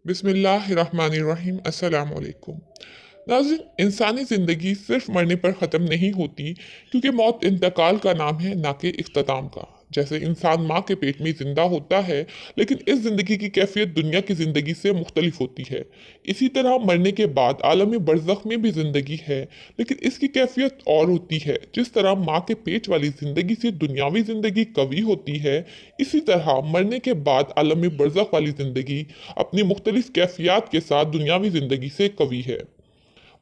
बिस्मिल्लाहिर्रहमानिर्रहीम। अस्सलाम वालेकुम। नाज़रीन, इंसानी ज़िंदगी सिर्फ मरने पर ख़त्म नहीं होती, क्योंकि मौत इंतकाल का नाम है, ना कि इख्तिताम का। जैसे इंसान माँ के पेट में ज़िंदा होता है, लेकिन इस ज़िंदगी की कैफियत दुनिया की ज़िंदगी से मुख्तलिफ होती है। इसी तरह मरने के बाद आलम बरज़ख में भी ज़िंदगी है, लेकिन इसकी कैफियत और होती है। जिस तरह माँ के पेट वाली ज़िंदगी से दुनियावी ज़िंदगी कवी होती है, इसी तरह मरने के बाद आलम बरज़ख वाली ज़िंदगी अपनी मुख्तलिफ कैफियत के साथ दुनियावी ज़िंदगी से कवी है।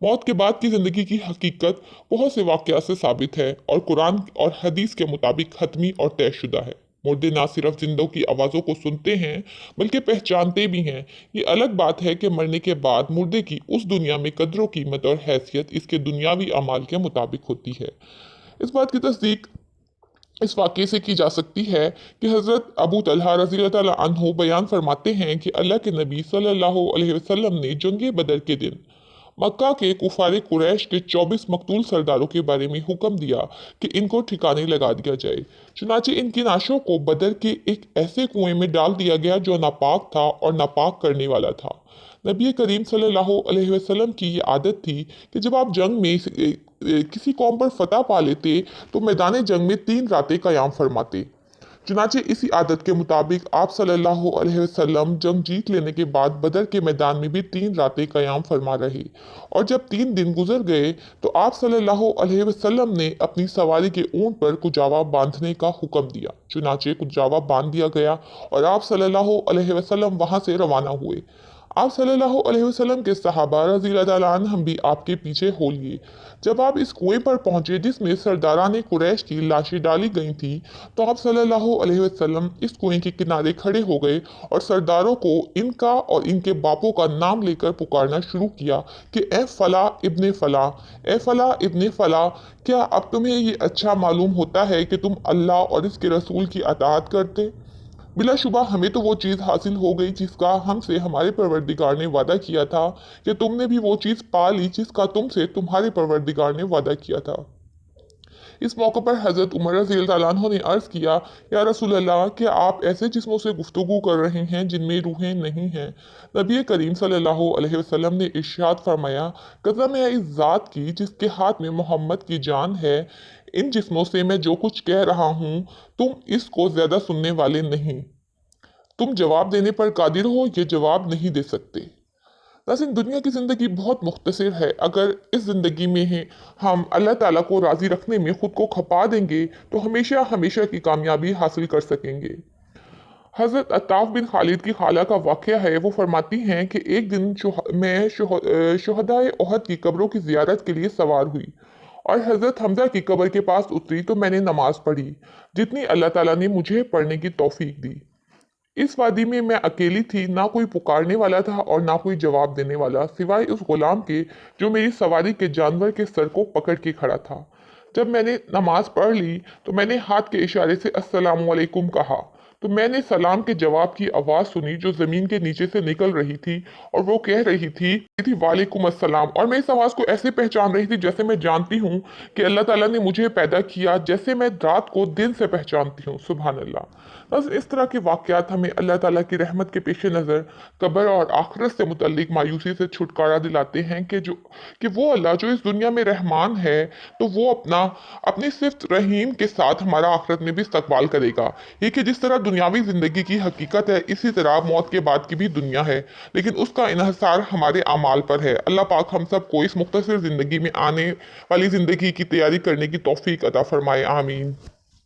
मौत के बाद की ज़िंदगी की हकीकत बहुत से वाक़यात से साबित है और कुरान और हदीस के मुताबिक हतमी और तयशुदा है। मुर्दे ना सिर्फ जिंदों की आवाज़ों को सुनते हैं, बल्कि पहचानते भी हैं। ये अलग बात है कि मरने के बाद मुर्दे की उस दुनिया में कदर कीमत और हैसियत इसके दुनियावी अमाल के मुताबिक होती है। इस बात की तस्दीक इस वाक़े से की जा सकती है कि हज़रत अबू तलहा रज़ी अल्लाह तआला अन्हु बयान फरमाते हैं कि अल्लाह के नबी सल्लल्लाहु अलैहि वसल्लम ने जंग बदर के दिन मक्का के कुफार कुरैश के 24 मकतूल सरदारों के बारे में हुक्म दिया कि इनको ठिकाने लगा दिया जाए। चुनाचे इनकी नाशों को बदर के एक ऐसे कुएं में डाल दिया गया जो नापाक था और नापाक करने वाला था। नबी करीम सल्लल्लाहु अलैहि वसल्लम की ये आदत थी कि जब आप जंग में किसी कौम पर फतह पा लेते तो मैदान जंग में 3 रातें क़याम फरमाते। चुनाचे इसी आदत के मुताबिक आप सल्लल्लाहु अलैहि वसल्लम जंग जीत लेने के बाद बदर के मैदान में भी 3 रातें क़याम फरमा रहे और जब 3 दिन गुजर गए तो आप सल्लल्लाहु अलैहि वसल्लम ने अपनी सवारी के ऊंट पर कुजावा बांधने का हुक्म दिया। चुनाचे कुजावा बांध दिया गया और आप सल्लल्लाहु अलैहि वसल्लम वहां से रवाना हुए। आप सल्लल्लाहु अलैहि वसल्लम के सहाबा रज़ी अल्लाह अन्हुम भी आपके पीछे हो लिए। जब आप इस कुएं पर पहुंचे जिसमें सरदारान कुरैश की लाशें डाली गई थी, तो आप सल्लल्लाहु अलैहि वसल्लम इस कुएं के किनारे खड़े हो गए और सरदारों को इनका और इनके बापों का नाम लेकर पुकारना शुरू किया कि ए फला इब्ने फला, ए फला इब्ने फला, क्या अब तुम्हें ये अच्छा मालूम होता है कि तुम अल्लाह और इसके रसूल की अताअत करते? बिलाशुबा हमें तो वो चीज़ हासिल हो गई जिसका हमसे हमारे परवरदिगार ने वादा किया था कि तुमने भी वो चीज़ पा ली जिसका तुमसे तुम्हारे परवरदिगार ने वादा किया था। इस मौके पर हज़रत उमर रज़ी अल्लाह अन्हु ने अर्ज़ किया, या रसूल अल्लाह, क्या आप ऐसे जिस्मों से गुफ्तगू कर रहे हैं जिनमें रूहें नहीं हैं? नबी करीम सल्लल्लाहु अलैहि वसल्लम ने इरशाद फरमाया, कसम है इस ज़ात की जिसके हाथ में मोहम्मद की जान है, इन जिस्मों से मैं जो कुछ कह रहा हूँ तुम इसको ज़्यादा सुनने वाले नहीं। तुम जवाब देने पर कादिर हो, ये जवाब नहीं दे सकते। वैसे दुनिया की ज़िंदगी बहुत मुख्तसर है। अगर इस ज़िंदगी में ही हम अल्लाह ताला को राज़ी रखने में ख़ुद को खपा देंगे तो हमेशा हमेशा की कामयाबी हासिल कर सकेंगे। हज़रत अत्ताफ़ बिन खालिद की खाला का वाक़या है। वो फरमाती हैं कि एक दिन मैं शुहदाए उहद की कब्रों की ज़ियारत के लिए सवार हुई और हज़रत हमज़ा की कब्र के पास उतरी तो मैंने नमाज़ पढ़ी जितनी अल्लाह ताला ने मुझे पढ़ने की तौफ़ीक दी। इस वादी में मैं अकेली थी, ना कोई पुकारने वाला था और ना कोई जवाब देने वाला, सिवाय उस गुलाम के जो मेरी सवारी के जानवर के सर को पकड़ के खड़ा था। जब मैंने नमाज पढ़ ली तो मैंने हाथ के इशारे से अस्सलामु अलैकुम कहा तो मैंने सलाम के जवाब की आवाज़ सुनी जो ज़मीन के नीचे से निकल रही थी और वो कह रही थी वालेकुम अस्सलाम। और मैं इस आवाज़ को ऐसे पहचान रही थी जैसे मैं जानती हूँ कि अल्लाह ताला ने मुझे पैदा किया, जैसे मैं रात को दिन से पहचानती हूँ। सुभान अल्लाह। बस इस तरह के वाक़यात हमें अल्लाह ताला की रहमत के पेश नज़र कब्र और आखिरत से मुतल्लिक मायूसी से छुटकारा दिलाते हैं कि वो अल्लाह जो इस दुनिया में रहमान है, तो वो अपनी सिफ़त रहीम के साथ हमारा आखिरत में भी इस्तकबाल करेगा। ये कि जिस तरह दुनियावी ज़िंदगी की हकीकत है, इसी तरह मौत के बाद की भी दुनिया है, लेकिन उसका इन्हिसार हमारे अमाल पर है। अल्लाह पाक हम सबको इस मुख्तसर ज़िंदगी में आने वाली ज़िंदगी की तैयारी करने की तौफ़ीक अता फ़रमाए। आमीन।